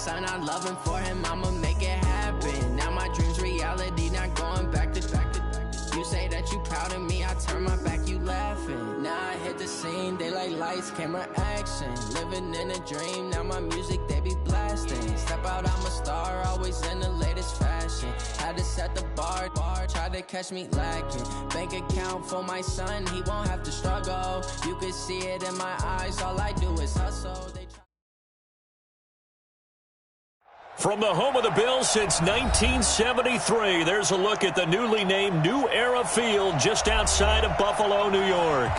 son, I love him for him, I'ma make it happen. Now my dream's reality, not going back to. You say that you proud of me, I turn my back, you laughing. Now I hit the scene, they like lights, camera, action. Living in a dream, now my music, they be blasting. Step out, I'm a star, always in the latest fashion. Had to set the bar, tried to catch me lacking. Bank account for my son, he won't have to struggle. You can see it in my eyes, all I do is hustle. From the home of the Bills since 1973, there's a look at the newly named New Era Field just outside of Buffalo, New York.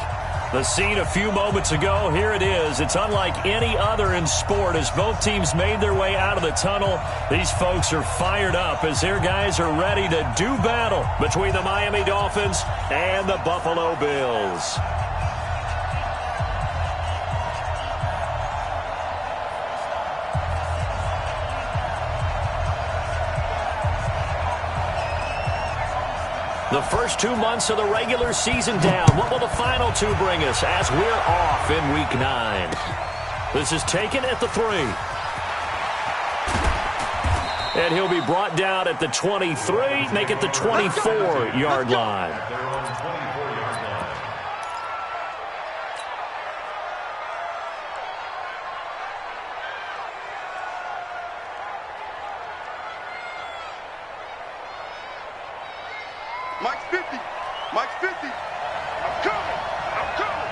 The scene a few moments ago, here it is. It's unlike any other in sport as both teams made their way out of the tunnel. These folks are fired up as their guys are ready to do battle between the Miami Dolphins and the Buffalo Bills. The first 2 months of the regular season down. What will the final two bring us as we're off in Week 9? This is taken at the 3. And he'll be brought down at the 23, make it the 24-yard line. Mike's 50. Mike's 50. I'm coming. I'm coming.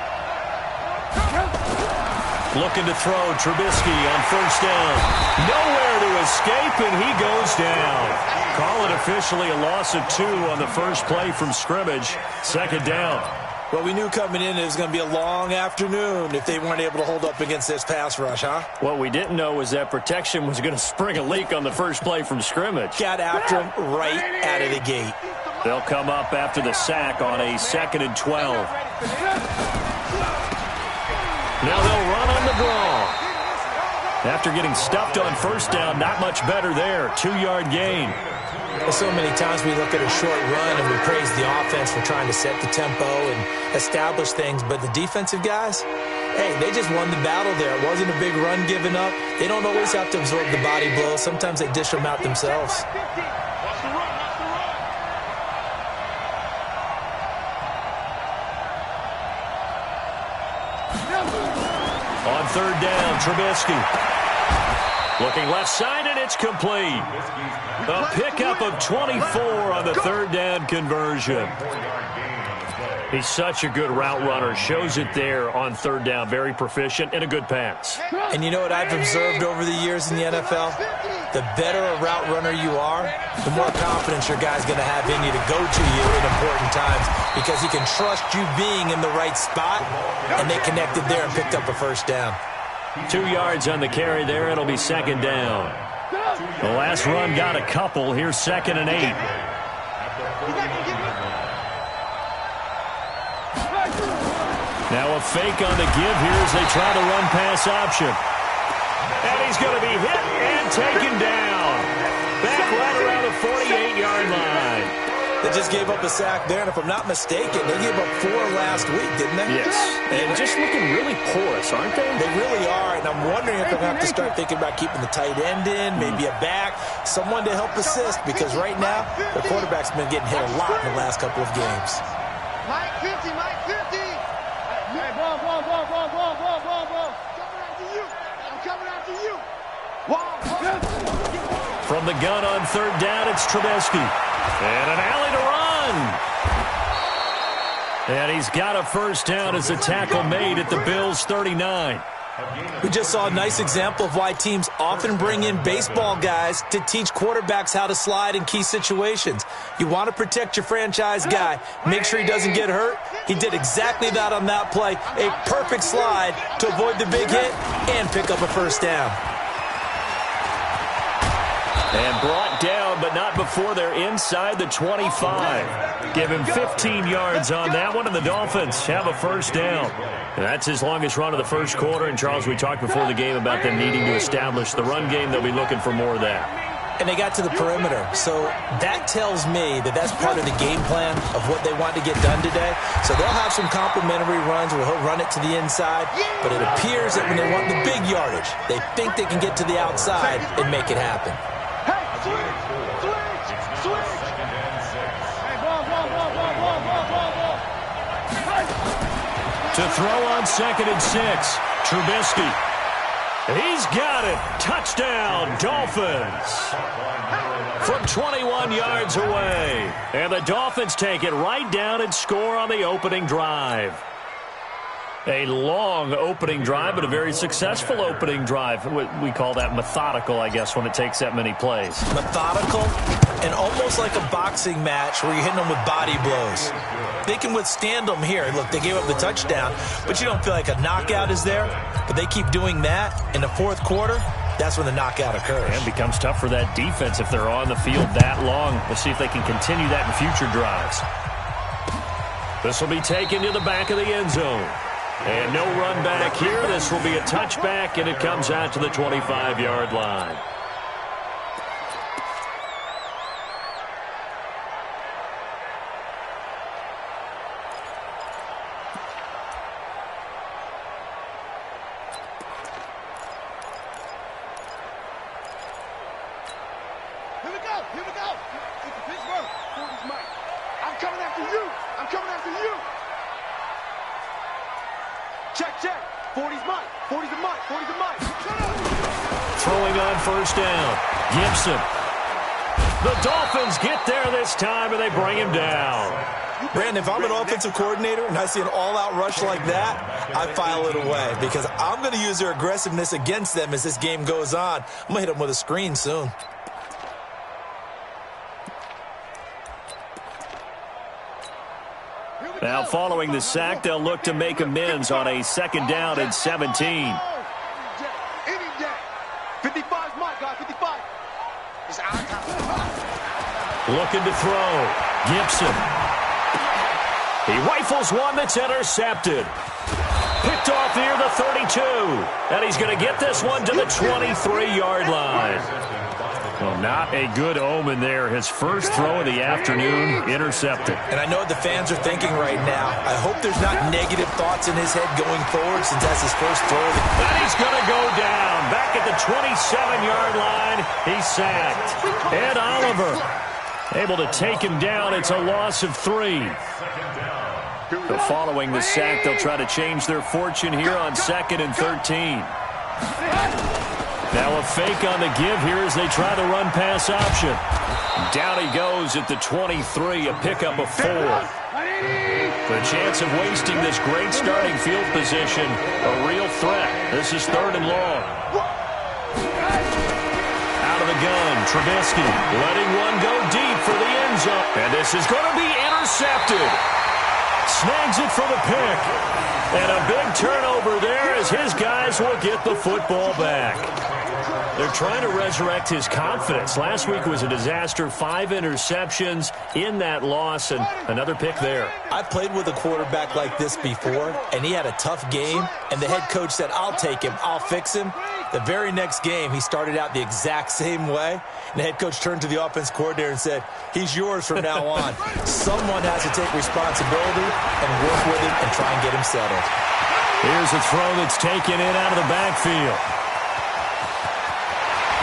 Looking to throw Trubisky on first down. Nowhere to escape, and he goes down. Call it officially a loss of 2 on the first play from scrimmage. Second down. Well, we knew coming in it was going to be a long afternoon if they weren't able to hold up against this pass rush, huh? What we didn't know was that protection was going to spring a leak on the first play from scrimmage. Got after him right out of the gate. They'll come up after the sack on a 2nd and 12. Now they'll run on the draw. After getting stuffed on first down, not much better there. 2-yard gain. Well, so many times we look at a short run and we praise the offense for trying to set the tempo and establish things. But the defensive guys, hey, they just won the battle there. It wasn't a big run given up. They don't always have to absorb the body blows. Sometimes they dish them out themselves. On third down, Trubisky. Looking left side, and it's complete. A pickup of 24 on the third down conversion. He's such a good route runner. Shows it there on third down. Very proficient and a good pass. And you know what I've observed over the years in the NFL? The better a route runner you are, the more confidence your guy's going to have in you to go to you in important times because he can trust you being in the right spot, and they connected there and picked up a first down. 2 yards on the carry there. It'll be second down. The last run got a couple. Here's 2nd and 8. Now a fake on the give here as they try the run-pass option. And he's going to be hit and taken down. Back right around the 48-yard line. They just gave up a sack there, and if I'm not mistaken, they gave up 4 last week, didn't they? Yes. And just looking really porous, aren't they? They really are, and I'm wondering if they're going to have to start thinking about keeping the tight end in, maybe a back, someone to help assist, because right now, the quarterback's been getting hit a lot in the last couple of games. Mike 50, Mike 50. Hey, ball. Coming after you. I'm coming after you. From the gun on third down, it's Trubisky. And an alley to run. And he's got a first down as the tackle made at the Bills' 39. We just saw a nice example of why teams often bring in baseball guys to teach quarterbacks how to slide in key situations. You want to protect your franchise guy. Make sure he doesn't get hurt. He did exactly that on that play. A perfect slide to avoid the big hit and pick up a first down. And brought down, but not before they're inside the 25. Give him 15 yards on that one, and the Dolphins have a first down. And that's his longest run of the first quarter. And, Charles, we talked before the game about them needing to establish the run game. They'll be looking for more of that. and they got to the perimeter. So that tells me that that's part of the game plan of what they want to get done today. So they'll have some complimentary runs where he'll run it to the inside, but it appears that when they want the big yardage, they think they can get to the outside and make it happen. Hey, switch. Hey, ball. To throw on 2nd and 6, Trubisky. He's got it. Touchdown, Dolphins. From 21 yards away. And the Dolphins take it right down and score on the opening drive. A long opening drive, but a very successful opening drive. We call that methodical, I guess, when it takes that many plays. Methodical and almost like a boxing match where you're hitting them with body blows. They can withstand them here. Look, they gave up the touchdown, but you don't feel like a knockout is there. But they keep doing that in the fourth quarter. That's when the knockout occurs. And it becomes tough for that defense if they're on the field that long. We'll see if they can continue that in future drives. This will be taken to the back of the end zone. And no run back here. This will be a touchback, and it comes out to the 25-yard line. Here we go. It's Pittsburgh. 40's Mike. I'm coming after you. Check. 40's Mike. 40's a Mike. Throwing on first down. Gibson. The Dolphins get there this time, and they bring him down. Brandon, if I'm an offensive coordinator and I see an all-out rush like that, I file it away because I'm going to use their aggressiveness against them as this game goes on. I'm going to hit them with a screen soon. Now following the sack, they'll look to make amends on a 2nd down and 17. Any day. 55's Mike, guys. 55. It's our time. Looking to throw. Gibson. He rifles one that's intercepted. Picked off near the 32. And he's going to get this one to the 23-yard line. Well, not a good omen there. His first throw of the afternoon, intercepted. And I know what the fans are thinking right now. I hope there's not negative thoughts in his head going forward since that's his first throw. And he's going to go down. Back at the 27-yard line, he's sacked. Ed Oliver able to take him down. It's a loss of 3. So following the sack, they'll try to change their fortune here on 2nd and 13. Now a fake on the give here as they try the run-pass option. Down he goes at the 23, a pickup of 4. The chance of wasting this great starting field position, a real threat. This is 3rd and long. Out of the gun, Trubisky letting one go deep for the end zone. And this is going to be intercepted. Snags it for the pick. And a big turnover there as his guys will get the football back. They're trying to resurrect his confidence. Last week was a disaster. 5 interceptions in that loss, and another pick there. I played with a quarterback like this before, and he had a tough game, and the head coach said, I'll take him, I'll fix him. The very next game, he started out the exact same way, and the head coach turned to the offense coordinator and said, he's yours from now on. Someone has to take responsibility and work with him and try and get him settled. Here's a throw that's taken in out of the backfield.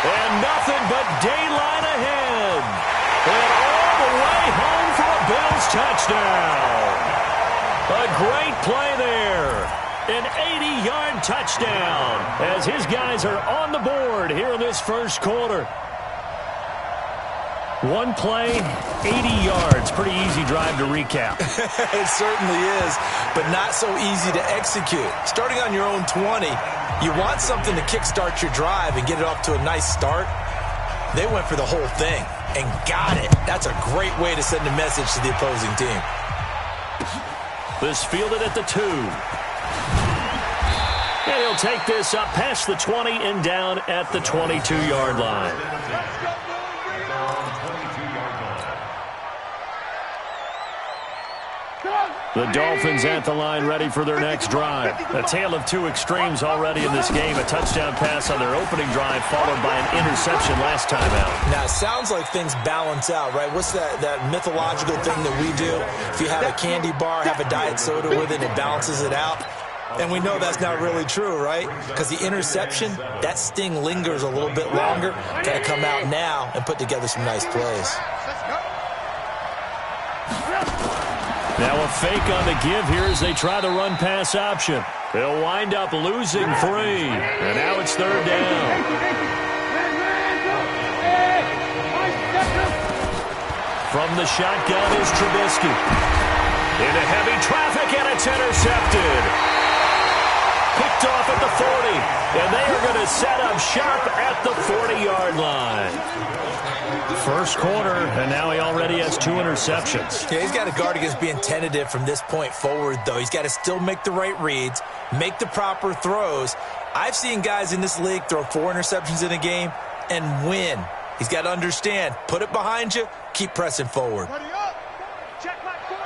And nothing but daylight ahead. And all the way home for a Bills touchdown. A great play there. An 80-yard touchdown as his guys are on the board here in this first quarter. One play, 80 yards. Pretty easy drive to recap. It certainly is, but not so easy to execute. Starting on your own 20, you want something to kickstart your drive and get it off to a nice start. They went for the whole thing and got it. That's a great way to send a message to the opposing team. This fielded at the 2. And he'll take this up past the 20 and down at the 22-yard line. The Dolphins at the line ready for their next drive. A tale of two extremes already in this game. A touchdown pass on their opening drive followed by an interception last time out. Now, it sounds like things balance out, right? What's that mythological thing that we do? If you have a candy bar, have a diet soda with it, it balances it out. And we know that's not really true, right? Because the interception, that sting lingers a little bit longer. Got to come out now and put together some nice plays. Now a fake on the give here as they try the run-pass option. They'll wind up losing 3. And now it's 3rd down. From the shotgun is Trubisky. Into heavy traffic, and it's intercepted. Picked off at the 40. And they are going to set up shop at the 40-yard line. First quarter, and now he already has 2 interceptions. Yeah, he's got to guard against being tentative from this point forward, though. He's got to still make the right reads, make the proper throws. I've seen guys in this league throw 4 interceptions in a game and win. He's got to understand, put it behind you, keep pressing forward. Buddy up. Check my 40.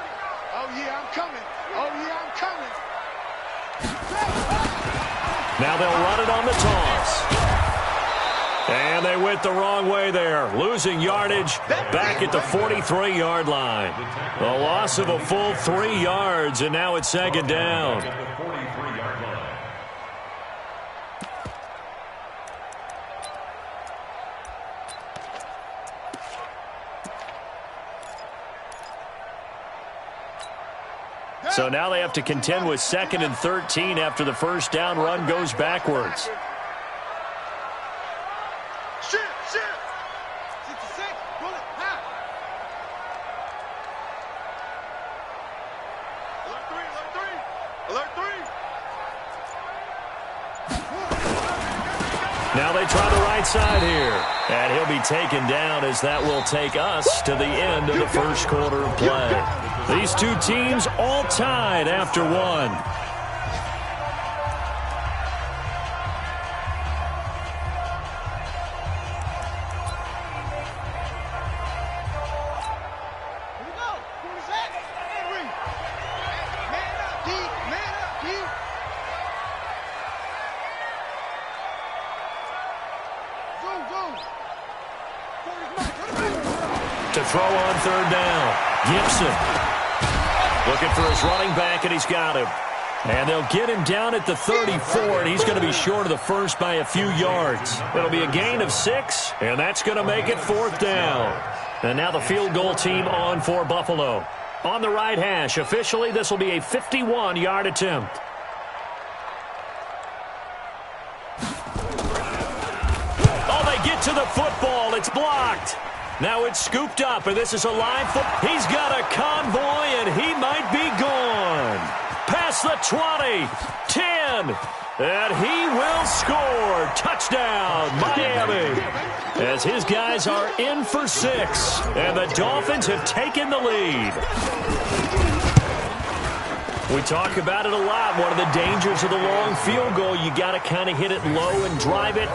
Oh, yeah, I'm coming. Oh, yeah, I'm coming. Now they'll run it on the toss. And they went the wrong way there, losing yardage back at the 43-yard line. The loss of a full 3 yards, and now it's 2nd down. So now they have to contend with 2nd and 13 after the first down run goes backwards. Now they try the right side here. And he'll be taken down as that will take us to the end of the first quarter of play. These two teams all tied after 1. To throw on 3rd down. Gibson looking for his running back, and he's got him. And they'll get him down at the 34, and he's going to be short of the first by a few yards. It'll be a gain of 6, and that's going to make it 4th down. And now the field goal team on for Buffalo. On the right hash, officially this will be a 51-yard attempt. Oh, they get to the football. It's blocked. Now it's scooped up, and this is a live foot. He's got a convoy, and he might be gone. Past the 20, 10, and he will score. Touchdown, Miami. As his guys are in for 6, and the Dolphins have taken the lead. We talk about it a lot. One of the dangers of the long field goal, you got to kind of hit it low and drive it.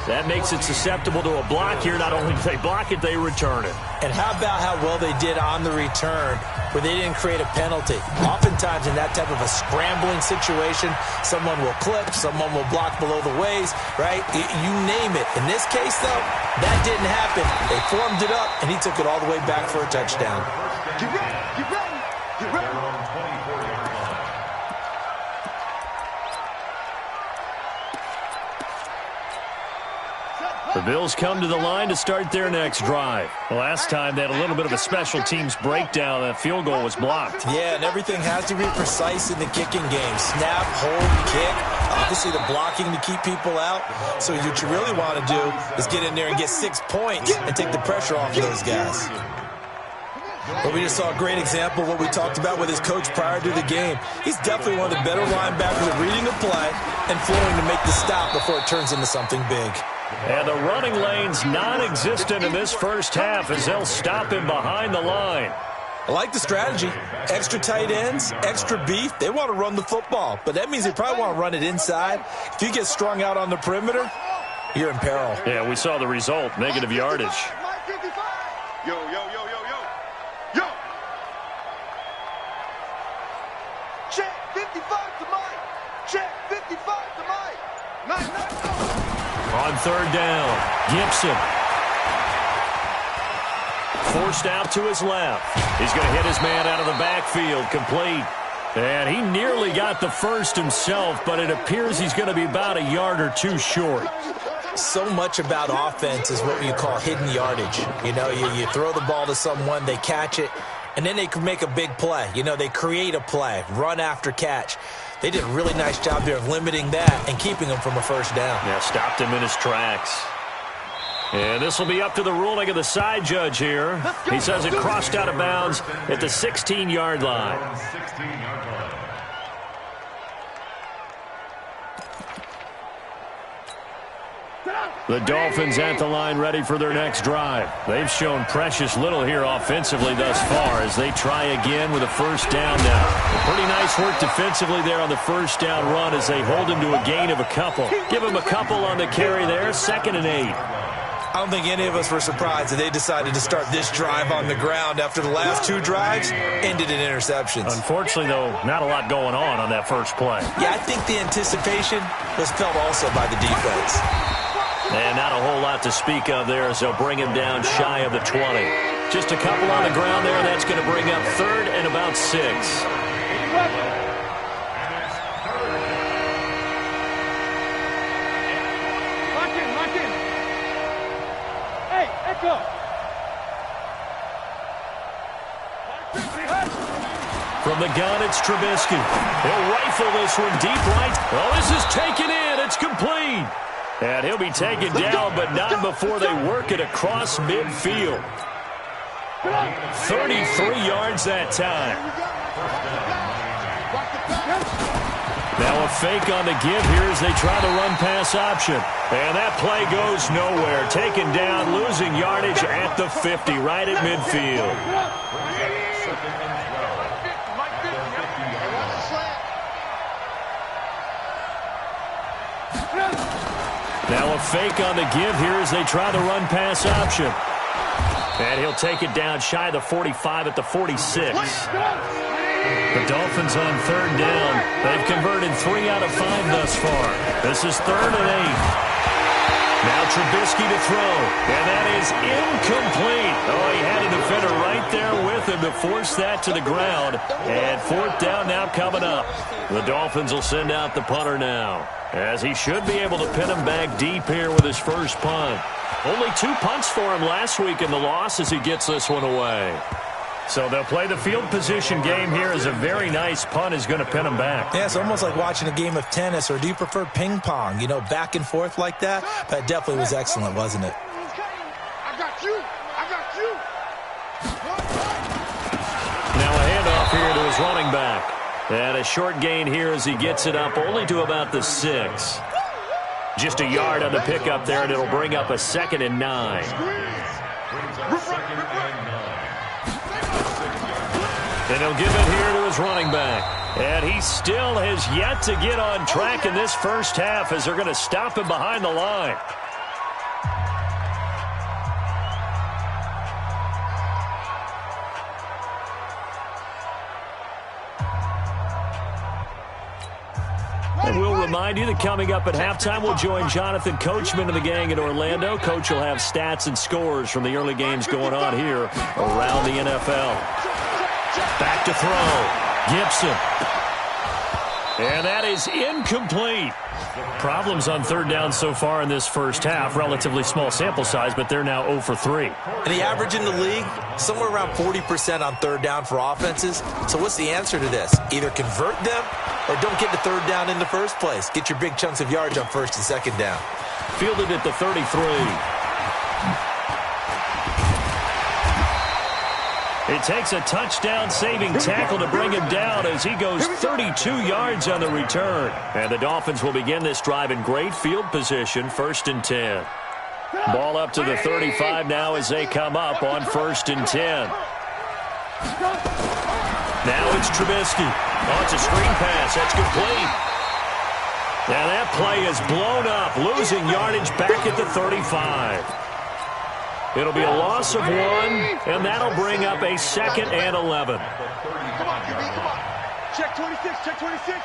That makes it susceptible to a block here. Not only do they block it, they return it. And how about how well they did on the return where they didn't create a penalty? Oftentimes in that type of a scrambling situation, someone will clip, someone will block below the waist, right? You name it. In this case, though, that didn't happen. They formed it up, and he took it all the way back for a touchdown. Get ready, get ready, get ready. The Bills come to the line to start their next drive. Last time they had a little bit of a special teams breakdown. That field goal was blocked. Yeah, and everything has to be precise in the kicking game. Snap, hold, kick. Obviously the blocking to keep people out. So what you really want to do is get in there and get 6 points and take the pressure off of those guys. But we just saw a great example of what we talked about with his coach prior to the game. He's definitely one of the better linebackers at reading a play and flowing to make the stop before it turns into something big. And the running lane's non-existent in this first half as they'll stop him behind the line. I like the strategy. Extra tight ends, extra beef. They want to run the football, but that means they probably want to run it inside. If you get strung out on the perimeter, you're in peril. Yeah, we saw the result, negative yardage. Yo, yo, yo, yo, yo. Yo. On third down, Gibson. Forced out to his left. He's going to hit his man out of the backfield, complete. And he nearly got the first himself, but it appears he's going to be about a yard or two short. So much about offense is what you call hidden yardage. You know, you throw the ball to someone, they catch it, and then they can make a big play. You know, they create a play, run after catch. They did a really nice job there of limiting that and keeping him from a first down. Yeah, stopped him in his tracks. And this will be up to the ruling of the side judge here. He says it crossed out of bounds at the 16-yard line. The Dolphins at the line ready for their next drive. They've shown precious little here offensively thus far as they try again with a first down now. Pretty nice work defensively there on the first down run as they hold him to a gain of a couple. Give him a couple on the carry there, 2nd and 8. I don't think any of us were surprised that they decided to start this drive on the ground after the last 2 drives ended in interceptions. Unfortunately, though, not a lot going on that first play. Yeah, I think the anticipation was felt also by the defense. And not a whole lot to speak of there as they'll bring him down shy of the 20. Just a couple on the ground there. That's going to bring up 3rd and about 6. Lock in. Hey, Echo. From the gun, it's Trubisky. He'll rifle this one deep right. Oh, this is taken in. It's complete. And he'll be taken down, but not before they work it across midfield. 33 yards that time. Now a fake on the give here as they try the run-pass option. And that play goes nowhere. Taken down, losing yardage at the 50, right at midfield. Now a fake on the give here as they try the run-pass option. And he'll take it down shy of the 45 at the 46. The Dolphins on third down. They've converted 3 out of 5 thus far. This is 3rd and 8. Now Trubisky to throw. And that is incomplete. Oh, he had a defender right there with him to force that to the ground. And 4th down now coming up. The Dolphins will send out the punter now, as he should be able to pin him back deep here with his first punt. Only 2 punts for him last week in the loss as he gets this one away. So they'll play the field position game here as a very nice punt is going to pin him back. Yeah, it's almost like watching a game of tennis, or do you prefer ping pong? You know, back and forth like that? That definitely was excellent, wasn't it? I got you. Now a handoff here to his running back. And a short gain here as he gets it up only to about the 6. Just a yard on the pickup there, and it'll bring up a 2nd and 9. And he'll give it here to his running back. And he still has yet to get on track in this first half as they're going to stop him behind the line. And we'll remind you that coming up at halftime, we'll join Jonathan Coachman and the gang in Orlando. Coach will have stats and scores from the early games going on here around the NFL. Back to throw. Gibson. And that is incomplete. Problems on third down so far in this first half. Relatively small sample size, but they're now 0 for 3. And the average in the league, somewhere around 40% on third down for offenses. So what's the answer to this? Either convert them or don't get to third down in the first place. Get your big chunks of yards on 1st and 2nd down. Fielded at the 33. It takes a touchdown-saving tackle to bring him down as he goes 32 yards on the return. And the Dolphins will begin this drive in great field position, 1st and 10. Ball up to the 35 now as they come up on 1st and 10. Now it's Trubisky. Oh, it's a screen pass. That's complete. Now that play is blown up, losing yardage back at the 35. It'll be a loss of 1, and that'll bring up a 2nd and 11. Come on, QB, come on. Check 26, check 26.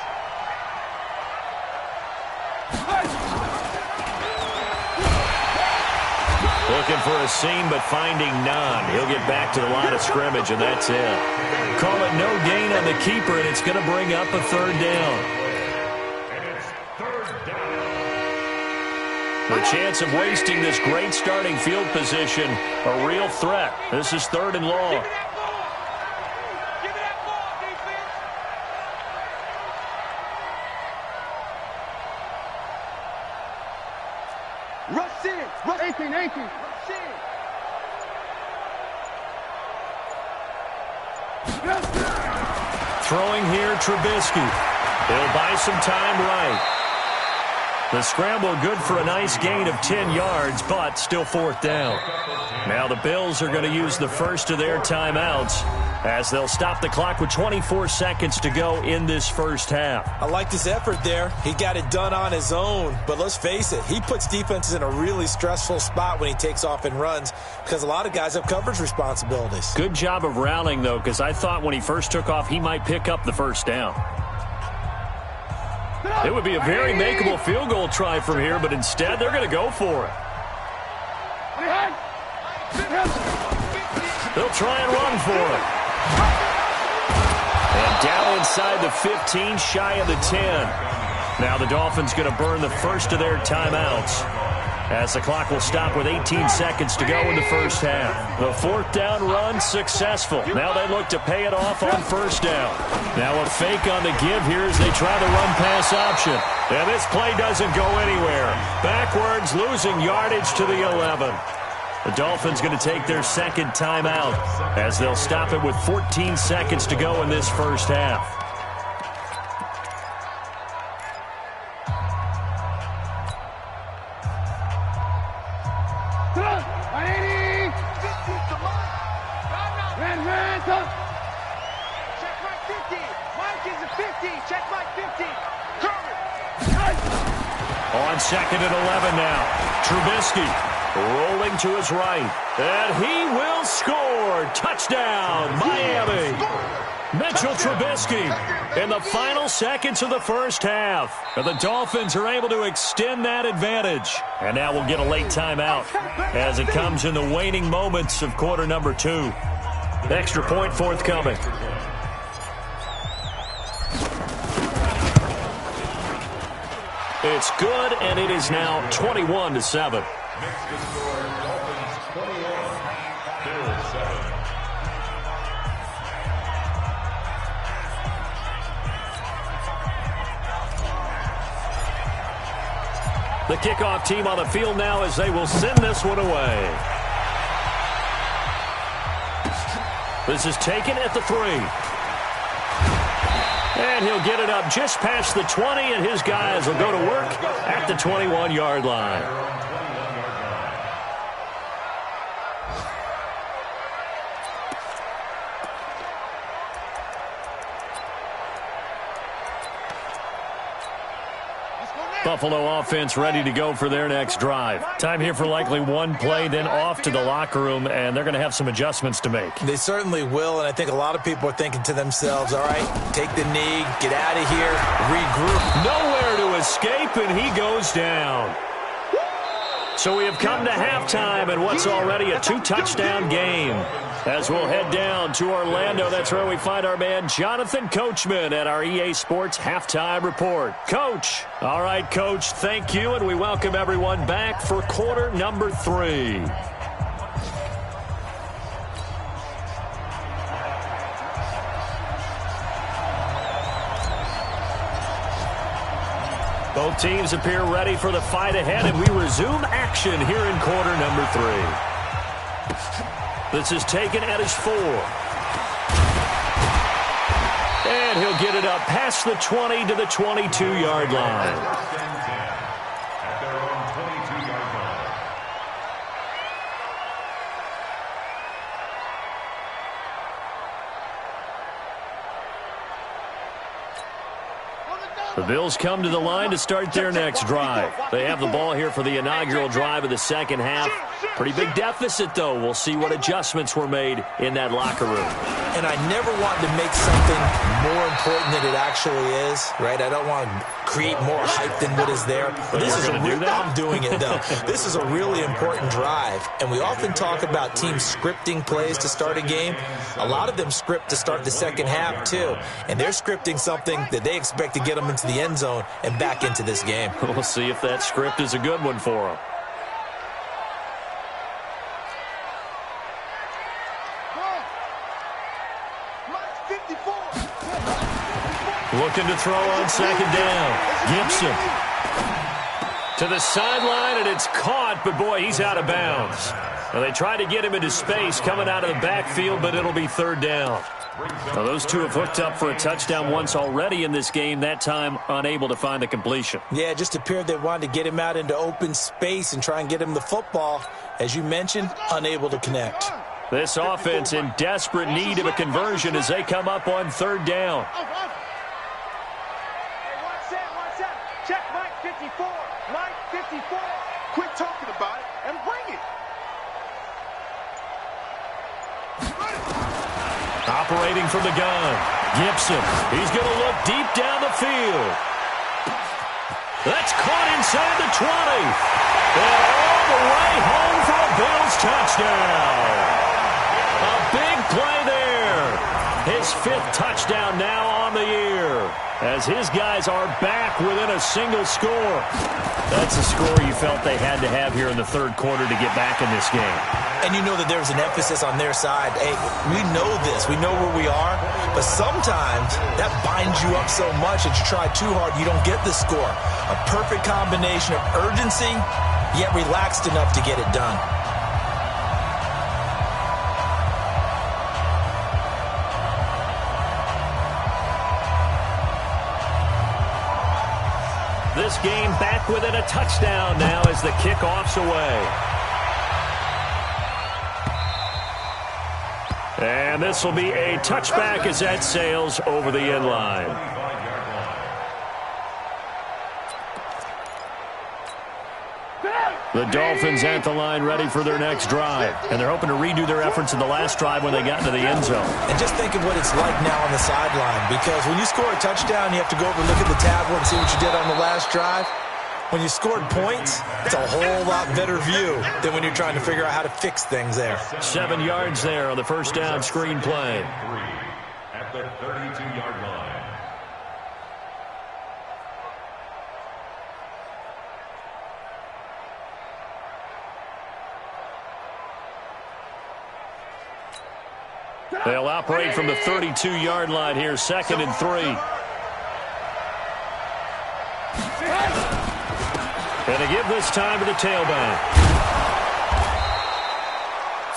Looking for a seam, but finding none. He'll get back to the line of scrimmage, and that's it. Call it no gain on the keeper, and it's going to bring up a third down. The chance of wasting this great starting field position, a real threat. This is 3rd and long. Rush in. Rush 18. Rush in. Throwing here, Trubisky. He'll buy some time right. The scramble good for a nice gain of 10 yards, but still 4th down. Now the Bills are going to use the first of their timeouts as they'll stop the clock with 24 seconds to go in this first half. I liked his effort there. He got it done on his own. But let's face it, he puts defenses in a really stressful spot when he takes off and runs because a lot of guys have coverage responsibilities. Good job of rallying, though, because I thought when he first took off, he might pick up the first down. It would be a very makeable field goal try from here, but instead they're going to go for it. They'll try and run for it. And down inside the 15, shy of the 10. Now the Dolphins going to burn the first of their timeouts as the clock will stop with 18 seconds to go in the first half. The 4th down run successful. Now they look to pay it off on first down. Now a fake on the give here as they try the run-pass option. And this play doesn't go anywhere. Backwards, losing yardage to the 11. The Dolphins going to take their second timeout as they'll stop it with 14 seconds to go in this first half. On 2nd and 11 now. Trubisky rolling to his right. And he will score. Touchdown, Miami. Mitchell Trubisky in the final seconds of the first half. And the Dolphins are able to extend that advantage. And now we'll get a late timeout as it comes in the waning moments of quarter number 2. Extra point forthcoming. It's good, and it is now 21-7. The kickoff team on the field now as they will send this one away. This is taken at the 3. And he'll get it up just past the 20, and his guys will go to work at the 21-yard line. Buffalo offense ready to go for their next drive. Time here for likely one play, then off to the locker room, and they're going to have some adjustments to make. They certainly will, and I think a lot of people are thinking to themselves, all right, take the knee, get out of here, regroup. Nowhere to escape, and he goes down. So we have come to halftime in what's already a 2-touchdown game. As we'll head down to Orlando, that's where we find our man Jonathan Coachman at our EA Sports Halftime Report. Coach. All right, Coach, thank you, and we welcome everyone back for quarter number 3. Both teams appear ready for the fight ahead, and we resume action here in quarter number 3. This is taken at his 4. And he'll get it up past the 20 to the 22-yard line. The Bills come to the line to start their next drive. They have the ball here for the inaugural drive of the second half. Pretty big deficit, though. We'll see what adjustments were made in that locker room. And I never want to make something more important than it actually is, right? I don't want to create more hype than what is there. But this is I'm doing it, though. This is a really important drive. And we often talk about teams scripting plays to start a game. A lot of them script to start the second half, too. And they're scripting something that they expect to get them into the end zone and back into this game. We'll see if that script is a good one for them. Looking to throw on second down. Gibson to the sideline, and it's caught, but boy, he's out of bounds. Now, they try to get him into space coming out of the backfield, but it'll be third down. Now, those two have hooked up for a touchdown once already in this game, that time unable to find the completion. Yeah, it just appeared they wanted to get him out into open space and try and get him the football. As you mentioned, unable to connect. This offense in desperate need of a conversion as they come up on third down. Check Mike 54. Mike 54. Quit talking about it and bring it. Operating from the gun. Gibson. He's going to look deep down the field. That's caught inside the 20. And all the way home for a Bills touchdown. A big play there. His 5th touchdown now on the year, as his guys are back within a single score. That's a score you felt they had to have here in the third quarter to get back in this game. And you know that there's an emphasis on their side. Hey, we know this. We know where we are. But sometimes that binds you up so much that you try too hard, you don't get the score. A perfect combination of urgency, yet relaxed enough to get it done. This game back within a touchdown now as the kickoff's away. And this will be a touchback as that sails over the end line. The Dolphins at the line ready for their next drive. And they're hoping to redo their efforts in the last drive when they got into the end zone. And just think of what it's like now on the sideline. Because when you score a touchdown, you have to go over and look at the tablet and see what you did on the last drive. When you scored points, it's a whole lot better view than when you're trying to figure out how to fix things there. 7 yards there on the first down screen play. At the 32-yard line. They'll operate from the 32-yard line here, 2nd and 3. And they give this time to the tailback.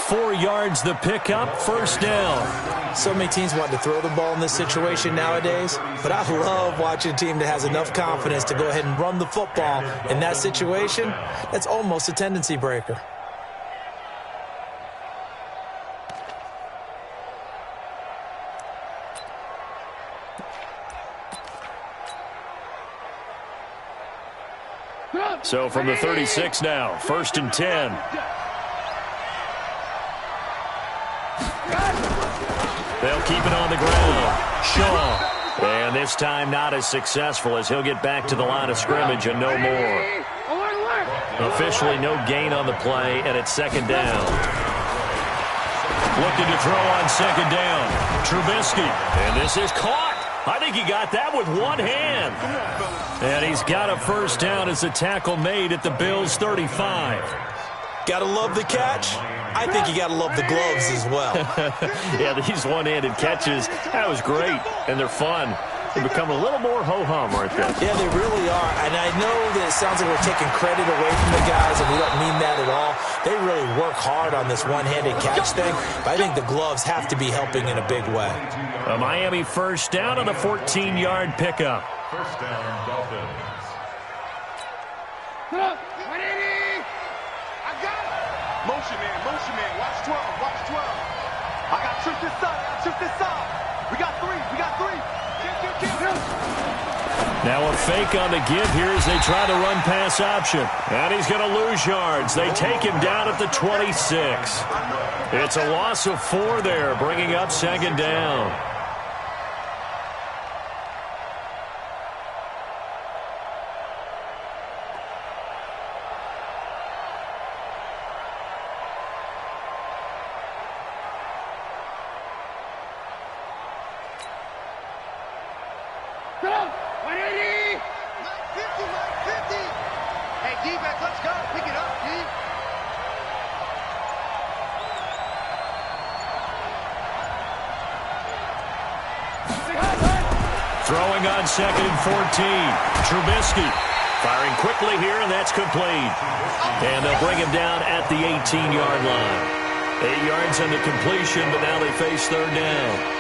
4 yards the pickup, first down. So many teams want to throw the ball in this situation nowadays, but I love watching a team that has enough confidence to go ahead and run the football. In that situation, that's almost a tendency breaker. So from the 36 now, 1st and 10. They'll keep it on the ground. Shaw. And this time not as successful as he'll get back to the line of scrimmage and no more. Officially no gain on the play, and it's 2nd down. Looking to throw on 2nd down. Trubisky. And this is caught. I think he got that with one hand. And he's got a first down as the tackle made at the Bills' 35. Gotta love the catch. I think you gotta love the gloves as well. Yeah, these one-handed catches, that was great, and they're fun. They become a little more ho-hum, aren't they? Yeah, they really are. And I know that it sounds like we're taking credit away from the guys, and we don't mean that at all. They really work hard on this one-handed catch thing, but I think the gloves have to be helping in a big way. A Miami first down on the 14-yard pickup. First down, Dolphins. I got it. Motion man. Watch 12. I got trick this side. We got 3. Now a fake on the give here as they try the run pass option. And he's going to lose yards. They take him down at the 26. It's a loss of 4 there, bringing up second down. Throwing on 2nd and 14. Trubisky firing quickly here, and that's complete. And they'll bring him down at the 18-yard line. 8 yards on the completion, but now they face 3rd down.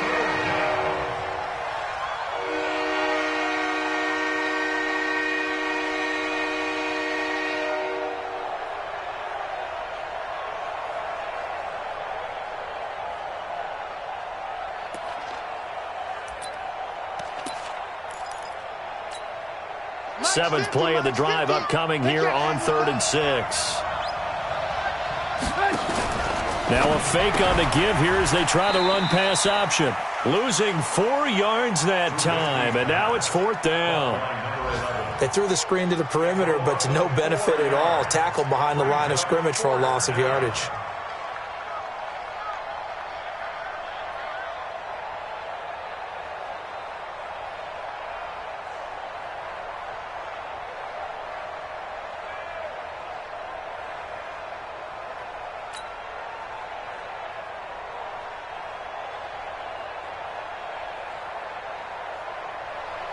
Seventh play of the drive upcoming here on 3rd and 6. Now a fake on the give here as they try the run pass option. Losing 4 yards that time, and now it's 4th down. They threw the screen to the perimeter, but to no benefit at all. Tackled behind the line of scrimmage for a loss of yardage.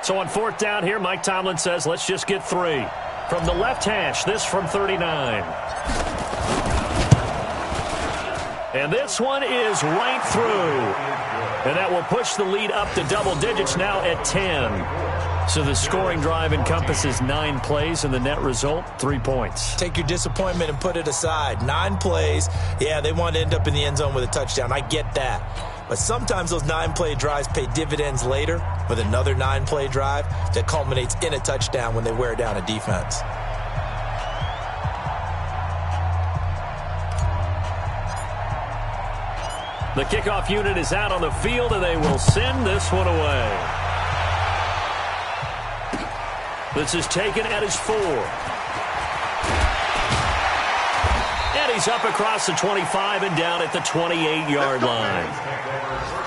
So on 4th down here, Mike Tomlin says, let's just get 3. From the left hash, this from 39. And this one is right through. And that will push the lead up to double digits now at 10. So the scoring drive encompasses 9 plays, and the net result, 3 points. Take your disappointment and put it aside. 9 plays. Yeah, they want to end up in the end zone with a touchdown. I get that. But sometimes those 9-play drives pay dividends later with another 9-play drive that culminates in a touchdown when they wear down a defense. The kickoff unit is out on the field, and they will send this one away. This is taken at his 4. And he's up across the 25 and down at the 28-yard line.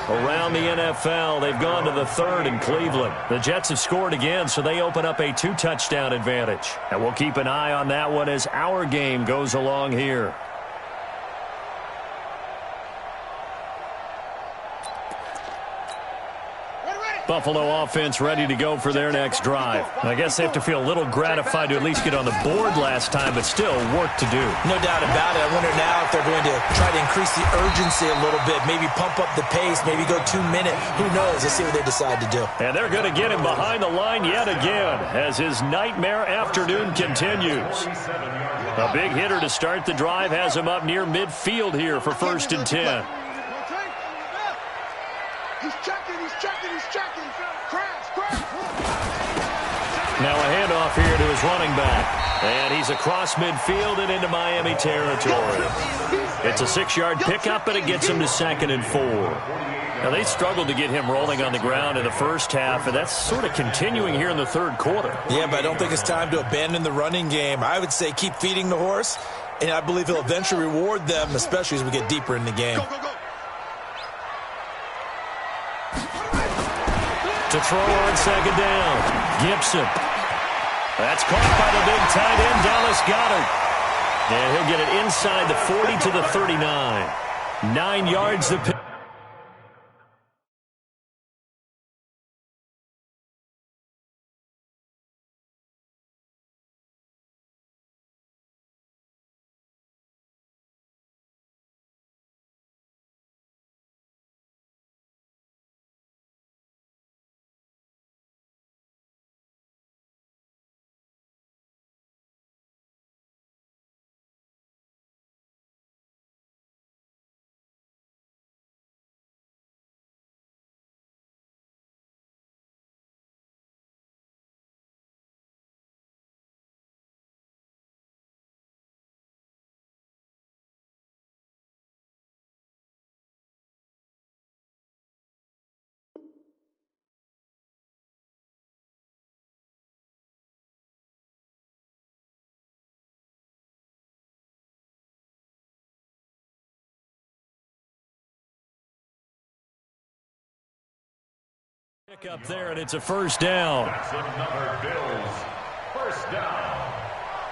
Around the NFL, they've gone to the 3rd in Cleveland. The Jets have scored again, so they open up a 2-touchdown advantage. And we'll keep an eye on that one as our game goes along here. Buffalo offense ready to go for their next drive. I guess they have to feel a little gratified to at least get on the board last time, but still work to do. No doubt about it. I wonder now if they're going to try to increase the urgency a little bit, maybe pump up the pace, maybe go 2-minute. Who knows? Let's see what they decide to do. And they're going to get him behind the line yet again as his nightmare afternoon continues. A big hitter to start the drive has him up near midfield here for 1st and 10. He's checking. Now a handoff here to his running back. And he's across midfield and into Miami territory. It's a 6-yard pickup, and it gets him to 2nd and 4. Now, they struggled to get him rolling on the ground in the first half, and that's sort of continuing here in the 3rd quarter. Yeah, but I don't think it's time to abandon the running game. I would say keep feeding the horse, and I believe he'll eventually reward them, especially as we get deeper in the game. To throw on 2nd down, Gibson. That's caught by the big tight end, Dallas Goedert. And he'll get it inside the 40 to the 39. 9 yards the pick. Pick up there, and it's a first down. That's another Bills. First down.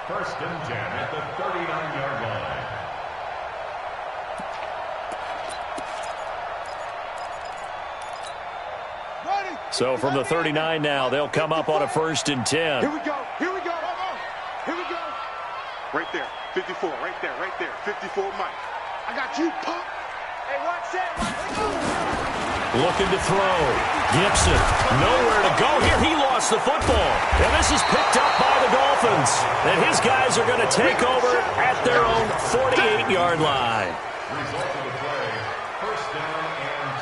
First and 10 at the 39-yard line. So from the 39 now, they'll come up on a first and 10. Here we go. Here we go. Here we go. Right there. 54. Right there. Right there. 54, Mike. I got you, punk. Hey, watch that. Looking to throw. Gibson, nowhere to go here. He lost the football. And this is picked up by the Dolphins. And his guys are going to take over at their own 48-yard line. Result of the play, first down and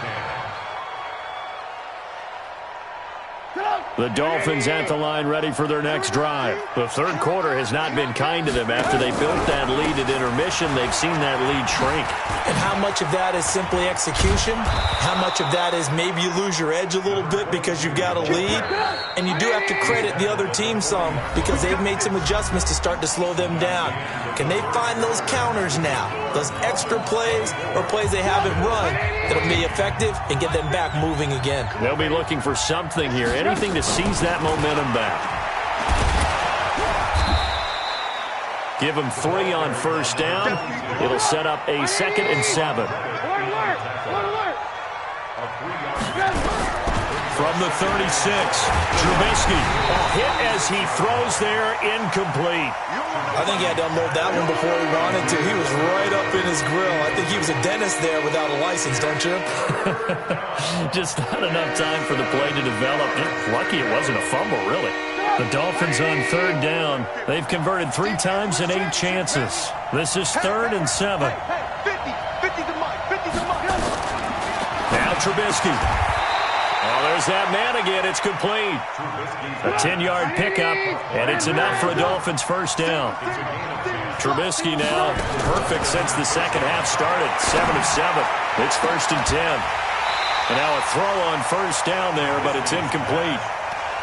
10. The Dolphins at the line ready for their next drive. The third quarter has not been kind to them. After they built that lead at intermission, they've seen that lead shrink. And how much of that is simply execution? How much of that is maybe you lose your edge a little bit because you've got a lead? And you do have to credit the other team some because they've made some adjustments to start to slow them down. Can they find those counters now? Those extra plays or plays they haven't run that'll be effective and get them back moving again? They'll be looking for something here, anything to seize that momentum back. Give them 3 on first down. It'll set up a 2nd and 7. From the 36, Trubisky. A hit as he throws there, incomplete. I think he had to unload that one before he wanted to. He was right up in his grill. I think he was a dentist there without a license, don't you? Just not enough time for the play to develop. Just lucky it wasn't a fumble, really. The Dolphins on third down. They've converted 3 times in 8 chances. This is 3rd and 7. 50 to Mike. 50 to Mike. Now Trubisky. Oh, there's that man again. It's complete. A 10-yard pickup, and it's enough for a Dolphins first down. Trubisky now perfect since the second half started. 7 of 7. It's 1st and 10. And now a throw on first down there, but it's incomplete.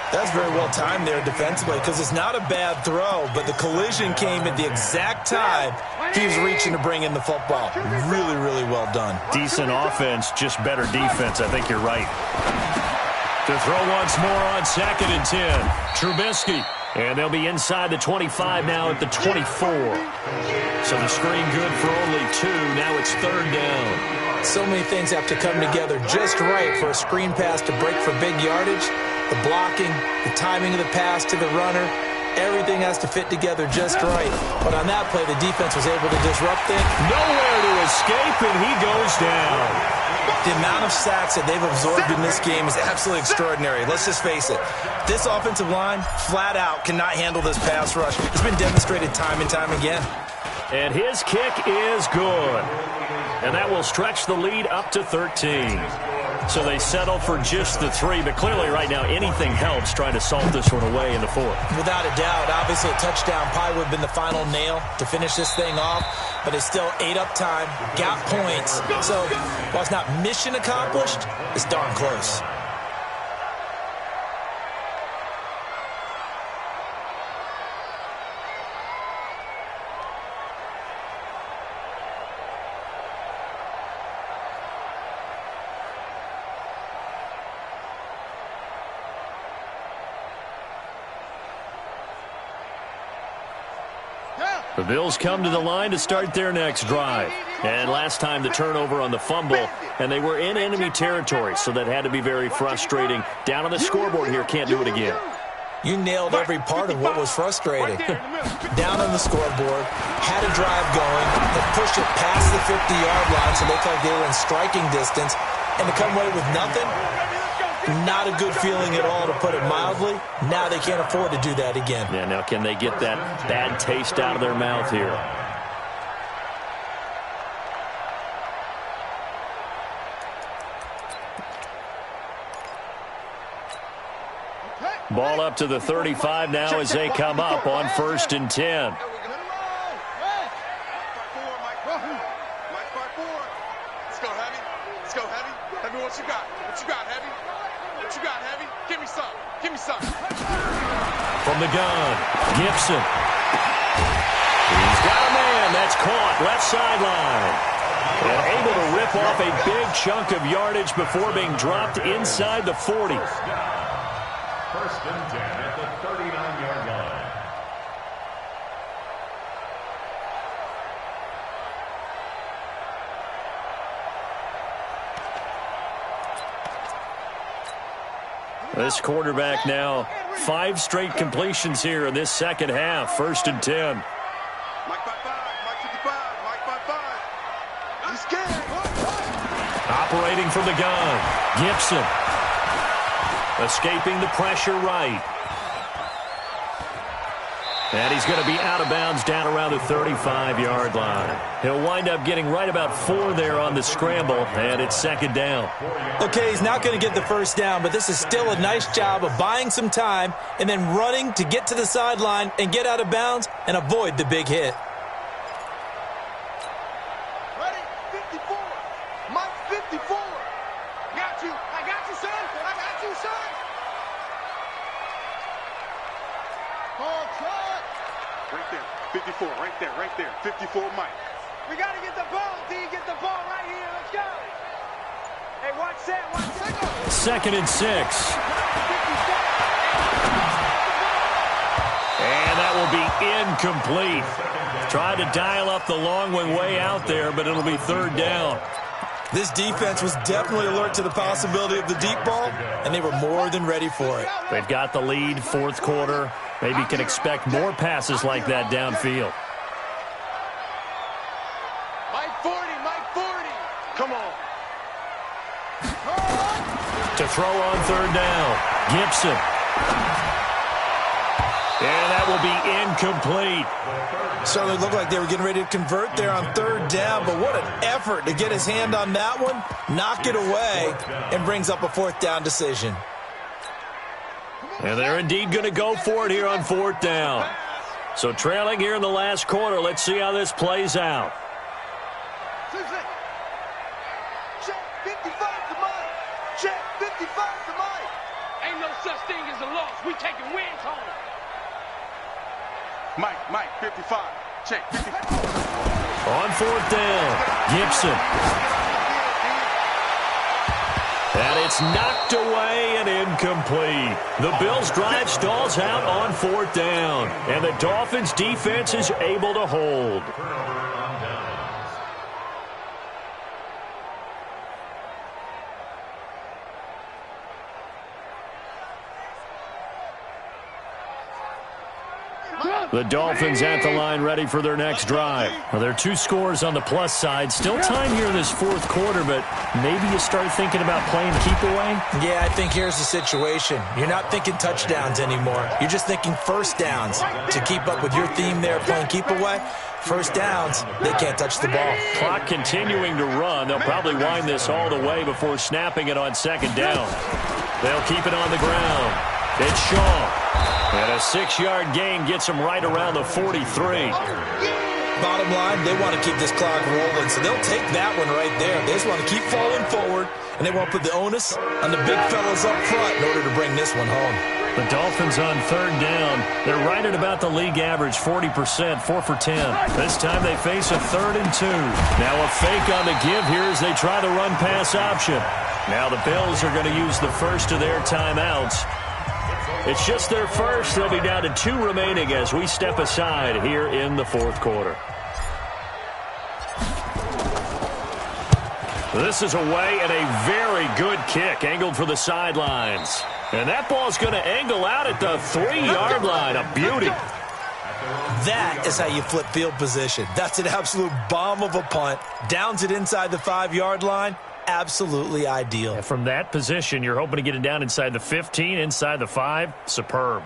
That's very well timed there defensively because it's not a bad throw, but the collision came at the exact time he was reaching to bring in the football. Really, really well done. Decent offense, just better defense. I think you're right. To throw once more on 2nd and 10. Trubisky. And they'll be inside the 25 now at the 24. So the screen good for only 2. Now it's 3rd down. So many things have to come together just right for a screen pass to break for big yardage. The blocking, the timing of the pass to the runner, everything has to fit together just right. But on that play, the defense was able to disrupt things. Nowhere to escape, and he goes down. The amount of sacks that they've absorbed in this game is absolutely extraordinary. Let's just face it. This offensive line, flat out, cannot handle this pass rush. It's been demonstrated time and time again. And his kick is good. And that will stretch the lead up to 13. So they settle for just the 3, but clearly right now anything helps trying to salt this one away in the 4th. Without a doubt, obviously a touchdown probably would have been the final nail to finish this thing off, but it's still 8 up time, got points. So while it's not mission accomplished, it's darn close. The Bills come to the line to start their next drive. And last time the turnover on the fumble, and they were in enemy territory, so that had to be very frustrating. Down on the scoreboard here, can't do it again. You nailed every part of what was frustrating. Down on the scoreboard, had a drive going, had pushed it past the 50-yard line so they felt like they were in striking distance, and to come away with nothing, not a good feeling at all, to put it mildly. Now they can't afford to do that again. Yeah, now can they get that bad taste out of their mouth here? Ball up to the 35 now as they come up on 1st and 10. What you got? What you got, Heavy? What you got, Heavy? Give me some. Give me some. From the gun, Gibson. He's got a man. That's caught. Left sideline. And able to rip off a big chunk of yardage before being dropped inside the 40. First and 10 at the 39-yard line. This quarterback now 5 straight completions here in this second half. First and 10. Mike 5-5, Mike 55, Mike 5-5. He's scared. Operating from the gun, Gibson. Escaping the pressure right. And he's going to be out of bounds down around the 35-yard line. He'll wind up getting right about 4 there on the scramble, and it's second down. Okay, he's not going to get the first down, but this is still a nice job of buying some time and then running to get to the sideline and get out of bounds and avoid the big hit. Ready? 54. Mike 54. Got you. I got you, son. I got you, son. Ball truck. Right there. 54. Right there. Right there. 54 Mike. We got to get the ball, D. Get the ball right here. Let's go. Hey, watch that. Watch that. Second and 6. And that will be incomplete. Tried to dial up the long one way out there, but it'll be third down. This defense was definitely alert to the possibility of the deep ball, and they were more than ready for it. They've got the lead, fourth quarter. Maybe can expect more passes like that downfield. Mike 40. Mike 40. Come on. To throw on third down, Gibson. And that will be incomplete. Certainly looked like they were getting ready to convert there on third down, but what an effort to get his hand on that one, knock it away, and brings up a fourth down decision. And they're indeed going to go for it here on fourth down. So trailing here in the last quarter, let's see how this plays out. Check 55 to Mike. Check 55 to Mike. Ain't no such thing as a loss. We taking wins home. Mike, 55. Check 55. On fourth down, Gibson. And it's knocked away and incomplete. The Bills' drive stalls out on fourth down. And the Dolphins' defense is able to hold. The Dolphins at the line ready for their next drive. Well, there are 2 scores on the plus side. Still time here in this fourth quarter, but maybe you start thinking about playing keep away? Yeah, I think here's the situation. You're not thinking touchdowns anymore. You're just thinking first downs. To keep up with your theme there, playing keep away, first downs, they can't touch the ball. Clock continuing to run. They'll probably wind this all the way before snapping it on second down. They'll keep it on the ground. It's Shaw. And a 6-yard gain gets them right around the 43. Bottom line, they want to keep this clock rolling, so they'll take that one right there. They just want to keep falling forward, and they want to put the onus on the big fellas up front in order to bring this one home. The Dolphins on third down. They're right at about the league average, 40%, 4 for 10. This time they face a 3rd and 2. Now a fake on the give here as they try the run-pass option. Now the Bills are going to use the first of their timeouts. It's just their first. They'll be down to 2 remaining as we step aside here in the fourth quarter. This is away and a very good kick angled for the sidelines. And that ball's going to angle out at the 3-yard line. A beauty. That is how you flip field position. That's an absolute bomb of a punt. Downs it inside the 5-yard line. Absolutely ideal. And from that position, you're hoping to get it down inside the 15, inside the 5. Superb.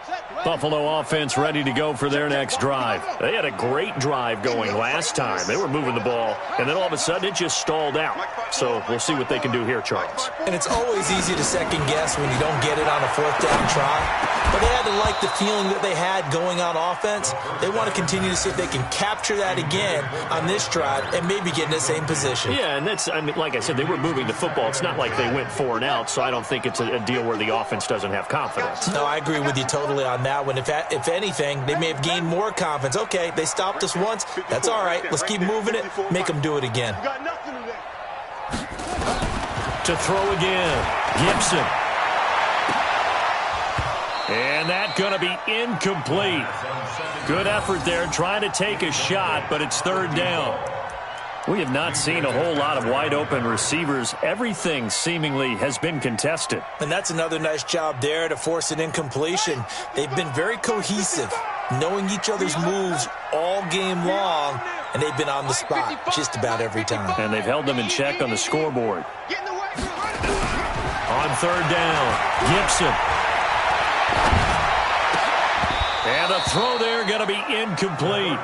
Set Buffalo offense ready to go for their next drive. They had a great drive going last time. They were moving the ball, and then all of a sudden it just stalled out. So we'll see what they can do here, Charles. And it's always easy to second guess when you don't get it on a fourth down try. But they had to like the feeling that they had going on offense. They want to continue to see if they can capture that again on this drive and maybe get in the same position. Yeah, and that's, I mean, like I said, they were moving the football. It's not like they went 4 and out, so I don't think it's a deal where the offense doesn't have confidence. No, I agree with you totally on that one. If anything, they may have gained more confidence. Okay, they stopped us once. That's all right. Let's keep moving it. Make them do it again. To throw again, Gibson. And that's going to be incomplete. Good effort there trying to take a shot, but it's third down. We have not seen a whole lot of wide-open receivers. Everything seemingly has been contested. And that's another nice job there to force an incompletion. They've been very cohesive, knowing each other's moves all game long, and they've been on the spot just about every time. And they've held them in check on the scoreboard. On third down, Gibson. And a throw there going to be incomplete.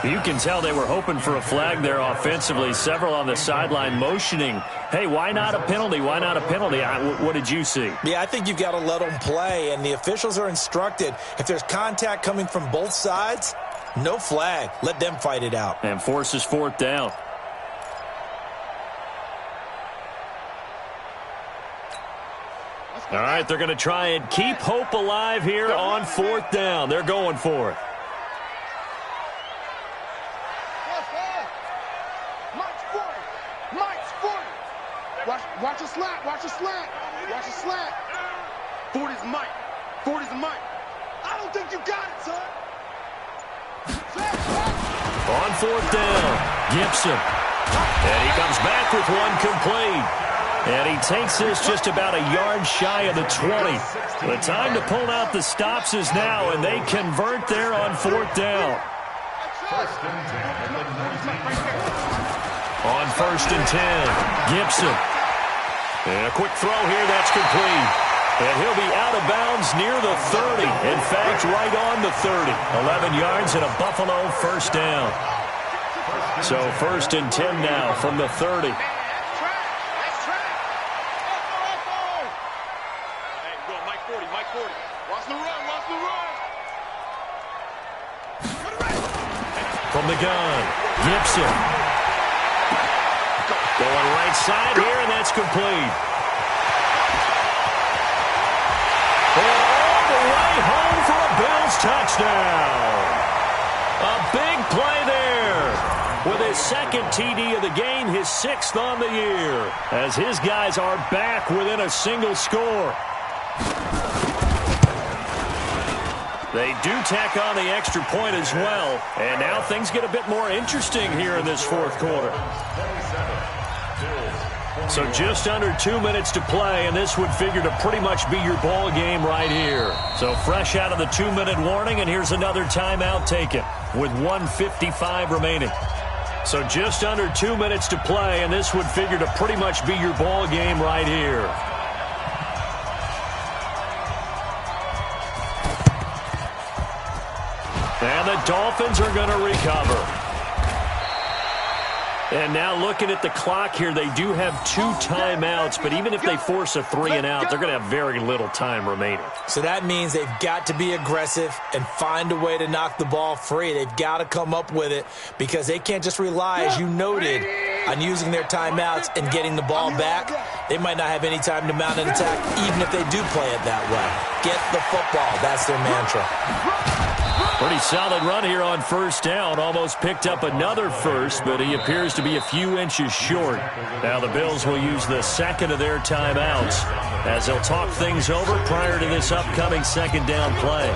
You can tell they were hoping for a flag there offensively. Several on the sideline motioning, hey, why not a penalty? Why not a penalty? What did you see? Yeah, I think you've got to let them play, and the officials are instructed. If there's contact coming from both sides, no flag. Let them fight it out. And forces fourth down. All right, they're going to try and keep hope alive here on fourth down. They're going for it. Watch a slant. Watch a slant. Watch a slant. 40's Mike. 40's Mike. I don't think you got it, son. On fourth down, Gibson. And he comes back with one complete. And he takes this just about a yard shy of the 20. The time to pull out the stops is now, and they convert there on fourth down. On first and 10, Gibson. And a quick throw here, that's complete. And he'll be out of bounds near the 30. In fact, right on the 30. 11 yards and a Buffalo first down. So first and 10 now from the 30. From the gun, Gibson. Going right side here, and that's complete. And all the way home for a Bills touchdown. A big play there. With his second TD of the game, his 6th on the year. As his guys are back within a single score. They do tack on the extra point as well. And now things get a bit more interesting here in this fourth quarter. So just under 2 minutes to play, and this would figure to pretty much be your ball game right here. So fresh out of the 2-minute warning, and here's another timeout taken with 1:55 remaining. So just under 2 minutes to play, and this would figure to pretty much be your ball game right here. And the Dolphins are going to recover. And now looking at the clock here, they do have 2 timeouts, but even if they force a 3 and out, they're going to have very little time remaining. So that means they've got to be aggressive and find a way to knock the ball free. They've got to come up with it because they can't just rely, as you noted, on using their timeouts and getting the ball back. They might not have any time to mount an attack, even if they do play it that way. Get the football. That's their mantra. Pretty solid run here on first down. Almost picked up another first, but he appears to be a few inches short. Now the Bills will use the second of their timeouts as they'll talk things over prior to this upcoming second down play.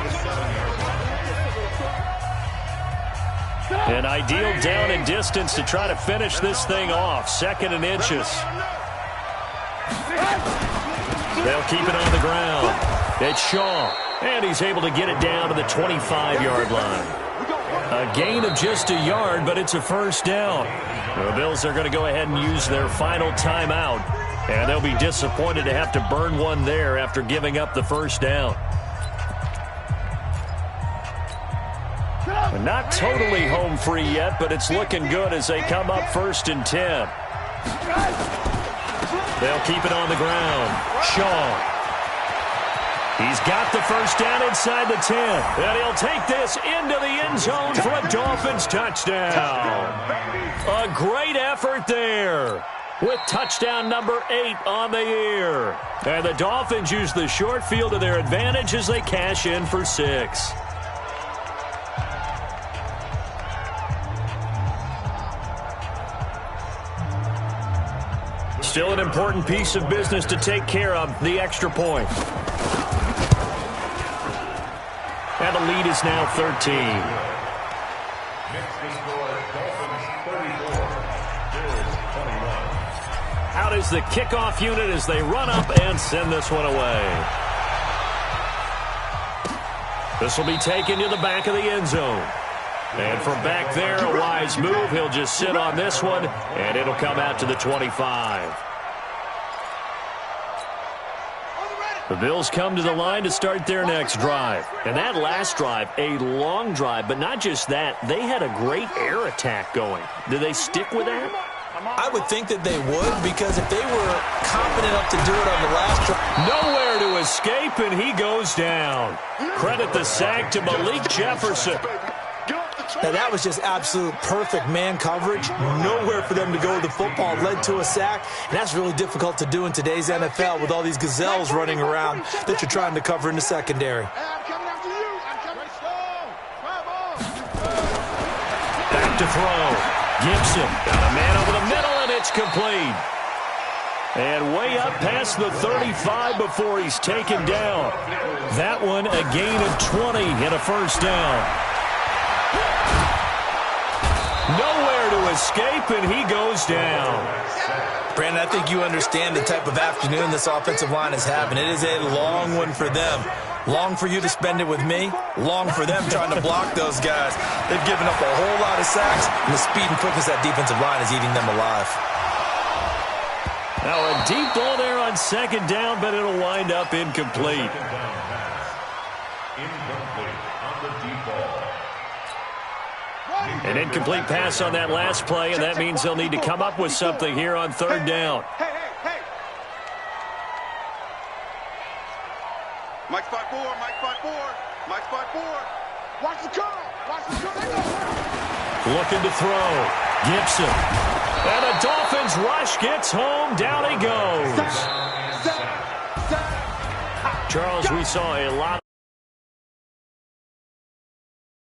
An ideal down and distance to try to finish this thing off. 2nd and inches. They'll keep it on the ground. It's Shaw. And he's able to get it down to the 25-yard line. A gain of just a yard, but it's a first down. The Bills are going to go ahead and use their final timeout. And they'll be disappointed to have to burn one there after giving up the first down. Not totally home free yet, but it's looking good as they come up 1st and 10. They'll keep it on the ground. Shaw. He's got the first down inside the 10. And he'll take this into the end zone for a Dolphins touchdown. A great effort there with touchdown number 8 on the year. And the Dolphins use the short field to their advantage as they cash in for 6. Still an important piece of business to take care of, the extra point. And the lead is now 13. Out is the kickoff unit as they run up and send this one away. This will be taken to the back of the end zone. And from back there, a wise move. He'll just sit on this one, and it'll come out to the 25. The Bills come to the line to start their next drive. And that last drive, a long drive, but not just that. They had a great air attack going. Do they stick with that? I would think that they would, because if they were confident enough to do it on the last drive. Nowhere to escape, and he goes down. Credit the sack to Malik Jefferson. Now, that was just absolute perfect man coverage. Nowhere for them to go with the football. Led to a sack. And that's really difficult to do in today's NFL with all these gazelles running around that you're trying to cover in the secondary. Back to throw. Gibson got a man over the middle, and it's complete. And way up past the 35 before he's taken down. That one a gain of 20 and a first down. Nowhere to escape, and he goes down. Brandon, I think you understand the type of afternoon this offensive line is having. It is a long one for them. Long for you to spend it with me. Long for them trying to block those guys. They've given up a whole lot of sacks, and the speed and quickness of that defensive line is eating them alive. Now a deep ball there on second down, but it'll wind up incomplete. An incomplete pass on that last play, and that means they'll need to come up with something here on third down. Hey. Mike spot 4, Mike spot 4, Mike spot 4. Watch the call. Looking to throw. Gibson. And the Dolphins rush gets home. Down he goes. Charles, we saw a lot